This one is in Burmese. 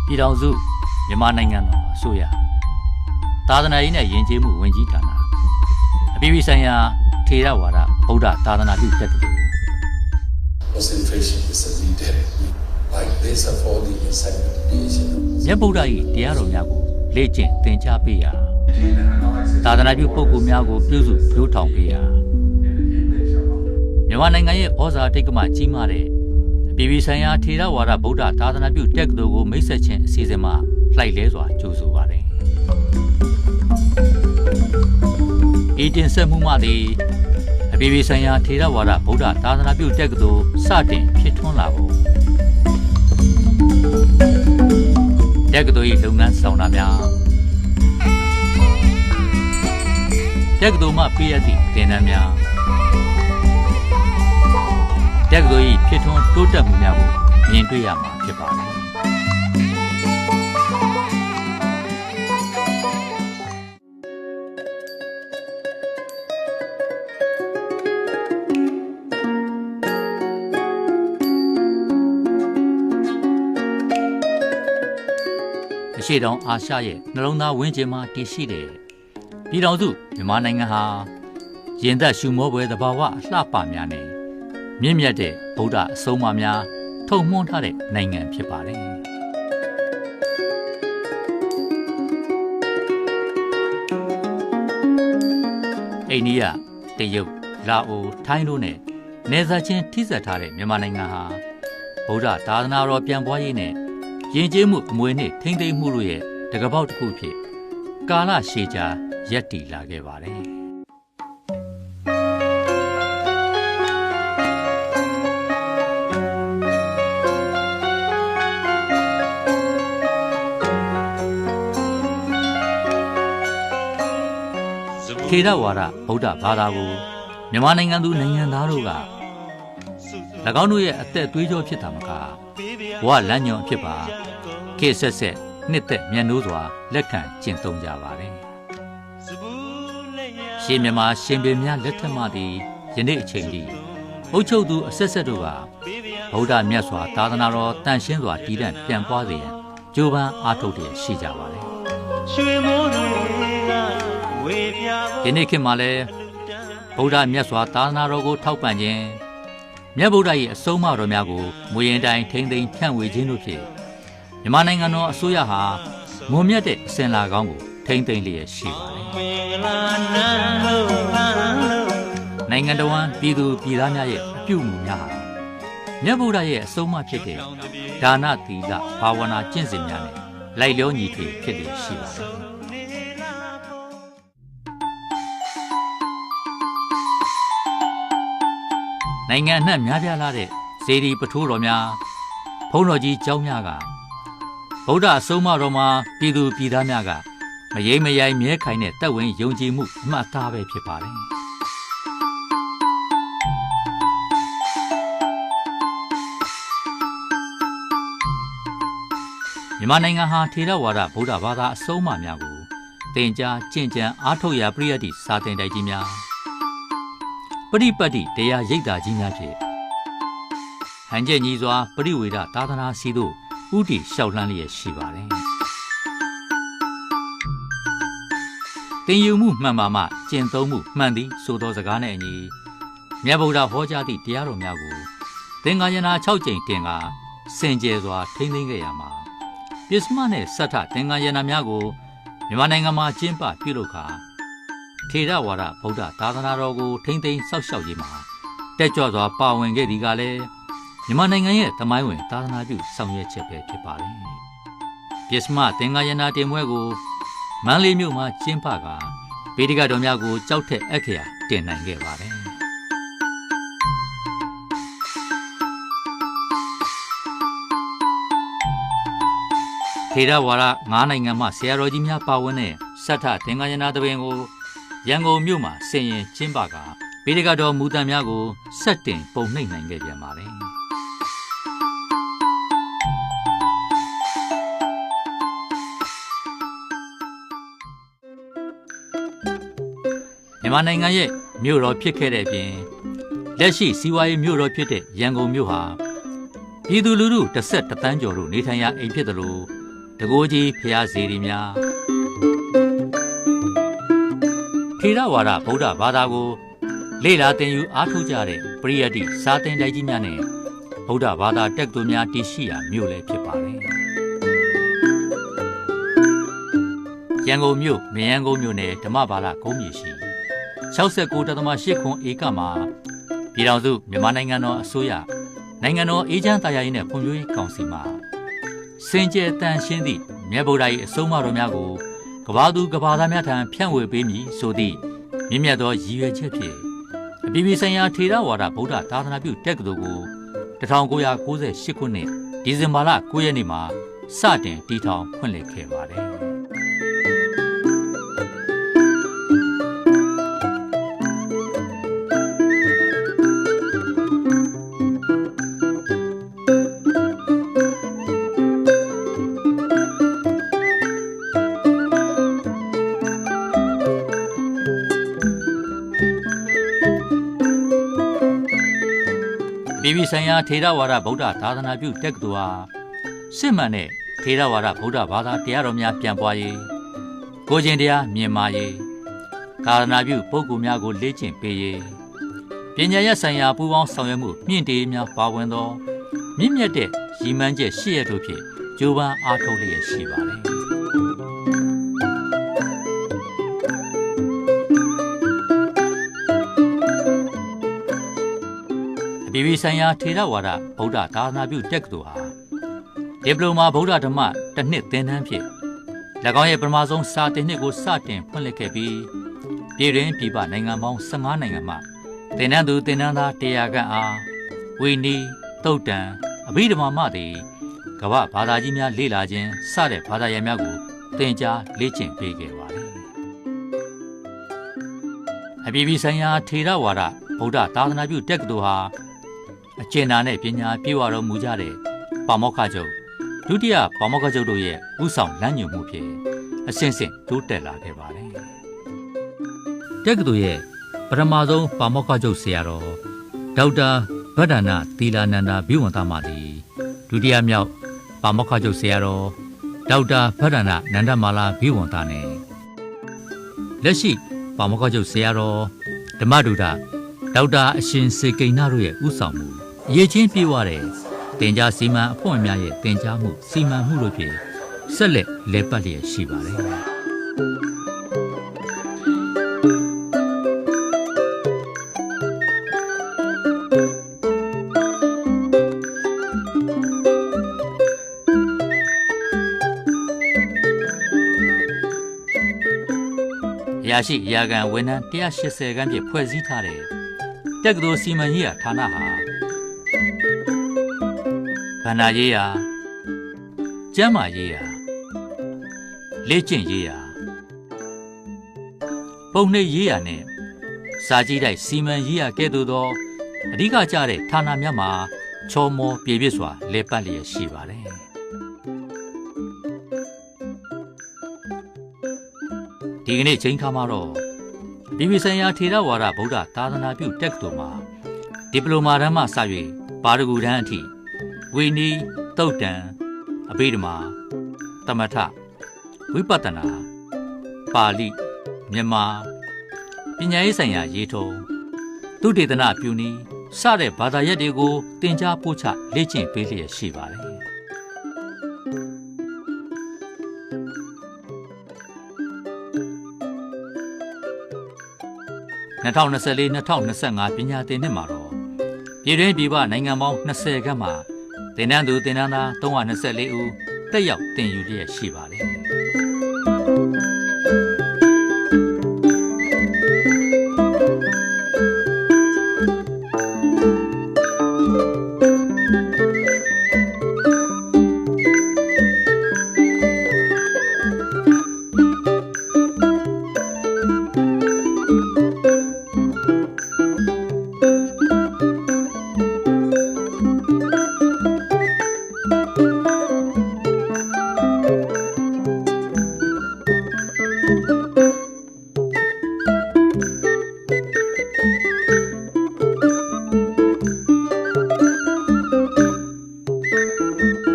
ပြည်ထောင်စုမြန်မာနိုင်ငံတော်အစိုးရသာသနာရေးနဲ့ယဉ်ကျေးမှုဝန်ကြီးဌာနအပြည်ပြည်ဆိုင်ရာထေရဝါဒဗုဒ္ဓသာသနာပြုတက္ကသိုလ် Concentration is needed. Like this of all the encyclopedia. မြတ်ဗုဒ္ဓ၏တရားတော်များကိုလေ့ကျင့်သင်ကြားပေးရာသာသနာပြုပုဂ္ဂိုလ်များကိုပြုစုပျိုးထောင်ပေးရာမြန်မာနိုင်ငံရဲ့ဩဇာတိတ်ကမကြီးမားတဲ့အပြည်ပြည်ဆိုင်ရာထေရဝါဒဗုဒ္ဓသာသနာပြုတက္ကသိုလ်ကိုမိတ်ဆက်ခြင်းအစီအစဉ်မှာလှိုက်လဲစွာကြိုဆိုပါတယ်။ဤတင်ဆက်မှုမှသည်အပြည်ပြည်ဆိုင်ရာထေရဝါဒဗုဒ္ဓသာသနာပြုတက္ကသိုလ်စတင်ဖြစ်ထွန်းလာပုံတက္ကသိုလ်၏လုပ်ငန်းဆောင်တာများတက္ကသိုလ်မှပေးရသည့်သင်တန်းများတက္ကသိုလ်၏ဖြစ်ထွန်းတိုးတက်မှုများကိုမြင်တွေ့ရမှာဖြစ်ပါတယ်။အရှေ့တောင်အာရှရဲ့နှလုံးသားဝန်းကျင်မှာတည်ရှိတဲ့ပြည်ထောင်စုမြန်မာနိုင်ငံဟာရင်သက်ရှုမောပွဲသဘာဝအလှပများနဲ့မြင့်မြတ်တဲ့ဗုဒ္ဓအဆုံးအမများထုံမှန်းထားတဲ့နိုင်ငံဖြစ်ပါတယ်။အိန္ဒိယ၊တရုတ်၊လာအို၊ထိုင်းတို့နဲ့နယ်စပ်ချင်းထိစပ်ထားတဲ့မြန်မာနိုင်ငံဟာဗုဒ္ဓသာသနာတော်ပြန်ပွားရေးနဲ့ယဉ်ကျေးမှုအမွေနဲ့ထိမ့်သိမ်းမှုတို့ရဲ့တကပေါက်တစ်ခုဖြစ်ကာလရှည်ကြာရပ်တည်လာခဲ့ပါတယ်။ထေရဝါဒဗုဒ္ဓဘာသာကိုမြန်မာနိုင်ငံသူနိုင်ငံသားတို့က၎င်းတို့ရဲ့အသက်သွေးကြောဖြစ်တာမကဘဝလမ်းညွန်အဖြစ်ပါခေတ်ဆက်ဆက်နှစ်သက်မြတ်နိုးစွာလက်ခံကျင့်သုံးကြပါတယ်။ရှင်မြန်မာရှင်ဘုရင်များလက်ထက်မှသည်ယနေ့အချိန်ထိအုပ်ချုပ်သူအဆက်ဆက်တို့ကဗုဒ္ဓမြတ်စွာသာသနာတော်တန်ရှင်းစွာတည်တံ့ပြန်ပွားစေရန်ကြိုးပမ်းအားထုတ်တဲ့ရှိကြပါတယ်။ယနေ့ခေတ်မှာလည်းဗုဒ္ဓမြတ်စွာသာသနာတော်ကိုထောက်ပံ့ခြင်းမြတ်ဗုဒ္ဓ၏အဆုံးအမတော်များကိုမူရင်တိုင်းထိမ့်သိမ်းဖြန့်ဝေခြင်းတို့ဖြင့်မြန်မာနိုင်ငံတော်အစိုးရဟာမွန်မြတ်တဲ့အစဉ်လာကောင်းကိုထိမ့်သိမ်းလျက်ရှိပါတယ်။နိုင်ငံတော်ဝန်ပြည်သူပြည်သားများရဲ့အပြုအမူများဟာမြတ်ဗုဒ္ဓရဲ့အဆုံးအမဖြစ်တဲ့ဒါနသီလဘာဝနာကျင့်စဉ်များနဲ့လိုက်လျောညီထွေဖြစ်လျက်ရှိပါတယ်။နိုင်ငံအနှံ့များပြားလာတဲ့စေတီပထိုးတော်များဘုန်းတော်ကြီးကျောင်းများကဗုဒ္ဓအဆုံးအမတော်မှာပြည်သူပြည်သားများကမယိမ်းမယိုင်မြဲခိုင်တဲ့တက်ဝင်ယုံကြည်မှုအမှတ်အသားပဲဖြစ်ပါတယ်မြန်မာနိုင်ငံဟာထေရဝါဒဗုဒ္ဓဘာသာအဆုံးအမများကိုသင်ကြားကျင့်ကြံအားထုတ်ရာပရိယတ်တိစာသင်တိုက်ကြီးများပရိပတ်တိတရားရိပ်သာကြီးများဖြင့်ဟန်ကျက်ညီစွာပရိဝေဒသာသနာစီတို့ဥတီလျှောက်လှမ်းလျက်ရှိပါတယ်။သင်ယူမှုမှန်ပါမှကျင့်သုံးမှုမှန်သည်ဆိုသောစကားနဲ့အညီမြတ်ဗုဒ္ဓဟောကြားသည့်တရားတော်များကိုသင်္ဃာယနာ6ကြိမ်တင်ကစင်ကြယ်စွာထိန်းသိမ်းခဲ့ရမှာပစ္စမနဲ့စတ္ထသင်္ဃာယနာများကိုမြန်မာနိုင်ငံမှာကျင်းပပြုလုပ်ခါထေရဝါဒဗုဒ္ဓသာသနာတော်ကိုထိမ့်သိမ်းစောင့်ရှောက်ရေးမှာတက်ကြွစွာပါဝင်ခဲ့သည်ကလည်းမြန်မာနိုင်ငံရဲ့သမိုင်းဝင်သာသနာပြုဆောင်ရွက်ချက်ပဲဖြစ်ပါတယ်။ပစ္စမသင်္ဃာယနာတင်ပွဲကိုမန္တလေးမြို့မှာကျင်းပကဗေဒကတော်များကိုကြောက်ထက်အခရာတင်နိုင်ခဲ့ပါတယ်။ထေရဝါဒ9နိုင်ငံမှဆရာတော်ကြီးများပါဝင်တဲ့စတ္ထသင်္ဃာယနာသဘင်ကိုရန်ကုန်မြို့မှာဆင်ရင်ကျင်းပကဗေဒကတော်မူတံများကိုဆက်တင်ပုံနှိပ်နိုင်ခဲ့ပြန်ပါတယ်။မြန်မာနိုင်ငံရဲ့မြို့တော်ဖြစ်ခဲ့တဲ့အပြင်လက်ရှိစီးပွားရေးမြို့တော်ဖြစ်တဲ့ရန်ကုန်မြို့ဟာပြည်သူလူထု11 သန်းကျော်တို့နေထိုင်ရာအိမ်ဖြစ်တယ်လို့ ကိုကြီးဖျားစေရီများထေရဝါဒဗုဒ္ဓဘာသာကိုလေ့လာသင်ယူအားထုတ်ကြတဲ့ပရိယတ္တိစာသင်တိုက်ကြီးများနဲ့ဗုဒ္ဓဘာသာတက္ကသိုလ်များတည်ရှိရာမြို့လည်းဖြစ်ပါတယ်။ရန်ကုန်မြို့မရန်ကုန်မြို့နယ်ဓမ္မဘာသာကုန်းမြေရှိ69.8 ခွန်ဧကမှာပြည်ထောင်စုမြန်မာနိုင်ငံတော်အစိုးရနိုင်ငံတော်အေးချမ်းသာယာရေးနဲ့ဖွံ့ဖြိုးရေးကောင်စီမှစင်ကြယ်တန်ရှင်းသည့်မြတ်ဗုဒ္ဓ၏အဆုံးအမတော်များကိုကဘာသူကဘာသားများထံဖြန့်ဝေပေးမည်ဆိုသည့်မြင့်မြတ်သောရည်ရွယ်ချက်ဖြင့်အပြည်ပြည်ဆိုင်ရာထေရဝါဒဗုဒ္ဓသာသနာပြုတက္ကသိုလ်ကို1998 ခုနှစ်ဒီဇင်ဘာလ9 ရက်နေ့မှာစတင်တည်ထောင်ဖွင့်လှစ်ခဲ့ပါတယ်။ပြည်ပြည်ဆိုင်ရာထေရဝါဒဗုဒ္ဓသာသနာပြုတက္ကသိုလ်ဟာစစ်မှန်တဲ့ထေရဝါဒဗုဒ္ဓဘာသာတရားတော်များပြန်ပွားရေးကိုကျင်တရားမြင်မာရေးသာသနာပြုပုဂ္ဂိုလ်များကိုလေ့ကျင့်ပေးရေးပညာရပ်ဆိုင်ရာပူးပေါင်းဆောင်ရွက်မှုမြင့်တင်များပါဝင်သောမြင့်မြတ်တဲ့ရည်မှန်းချက်ရှိရတို့ဖြင့်ကြိုးပမ်းအားထုတ်လျက်ရှိပါတယ်။ပြည်ပြည်ဆိုင်ရာထေရဝါဒဗုဒ္ဓသာသနာပြုတက္ကသိုလ်ဟာဒီပလိုမာဗုဒ္ဓဓမ္မတစ်နှစ်သင်တန်းဖြင့်၎င်းရဲ့ပထမဆုံးစာသင်နှစ်ကိုစတင်ဖွင့်လှစ်ခဲ့ပြီးပြည်တွင်းပြည်ပနိုင်ငံပေါင်း15နိုင်ငံမှသင်တန်းသူသင်တန်းသား100ခန့်အားဝီနီသုတ်တံအဘိဓမ္မာမှသည်ကမ္ဘာဘာသာကြီးများလေ့လာခြင်းစတဲ့ဘာသာရပ်များကိုသင်ကြားလေ့ကျင့်ပေးခဲ့ပါသည်အပြည်ပြည်ဆိုင်ရာထေရဝါဒဗုဒ္ဓသာသနာပြုတက္ကသိုလ်ဟာအကျဉ်းသားနဲ့ပညာပြေဝတော်မူကြတဲ့ပါမောက္ခချုပ်ဒုတိယပါမောက္ခချုပ်တို့ရဲ့ဥဆောင်လမ်းညွှန်မှုဖြင့်အစဉ်စဉ်တိုးတက်လာခဲ့ပါတယ်။တက္ကသိုလ်ရဲ့ပထမဆုံးပါမောက္ခချုပ်ဆရာတော်ဒေါက်တာဗဒ္ဒနာသီလာနန္ဒာဘိဝန္တမသည်ဒုတိယမြောက်ပါမောက္ခချုပ်ဆရာတော်ဒေါက်တာဗဒ္ဒနာနန္ဒမာလာဘိဝန္တနဲ့လက်ရှိပါမောက္ခချုပ်ဆရာတော်ဓမ္မဒုဒဒေါက်တာအရှင်စေကိဏတို့ရဲ့ဥဆောင်မှုအရေးချင်းပြေဝတဲ့တင်ကြားစီမံအဖွဲ့များရဲ့တင်ကြားမှုစီမံမှုတို့ဖြင့်ဆက်လက်လည်ပတ်လျက်ရှိပါတယ်။ရရှိရာခံဝန်ထမ်း180ခန်းဖြင့်ဖွဲ့စည်းထားတဲ့တက္ကသိုလ်စီမံရေးရာဌာနဟာဗန္ဒာရေးရာကျန်းမာရေးရာလေ့ကျင့်ရေးရာပုံနှိပ်ရေးရာနဲ့စာကြည့်တိုက်စီမံရေးရာကဲ့သို့သောအဓိကကျတဲ့ဌာနများမှာချောမောပြည့်ပြည့်စွာလည်ပတ်လျက်ရှိပါတယ်ဒီကနေ့ချိန်ခါမှာတော့ပြည်ပြည်ဆိုင်ရာထေရဝါဒဗုဒ္ဓသာသနာပြုတက္ကသိုလ်မှာဒီပလိုမာတန်းမှစ၍ပါရဂူတန်းအထိဝီနီသုတ်တံအဘိဓမ္မာသမထဝိပဿနာပါဠိမြန်မာပညာရေးဆိုင်ရာရေးထုံးသုတေသနပြုနည်းစတဲ့ဘာသာရပ်တွေကိုသင်ကြားပို့ချလေ့ကျင့်ပေးလျက်ရှိပါတယ်2024-2025 ပညာသင်နှစ်မှာတော့ပြည်တွင်းပြည်ပနိုင်ငံပေါင်း20ခန့်မှာသင်တန်းသူသင်တန်းသား324ဦးတက်ရောက်သင်ယူလျက်ရှိပါတယ်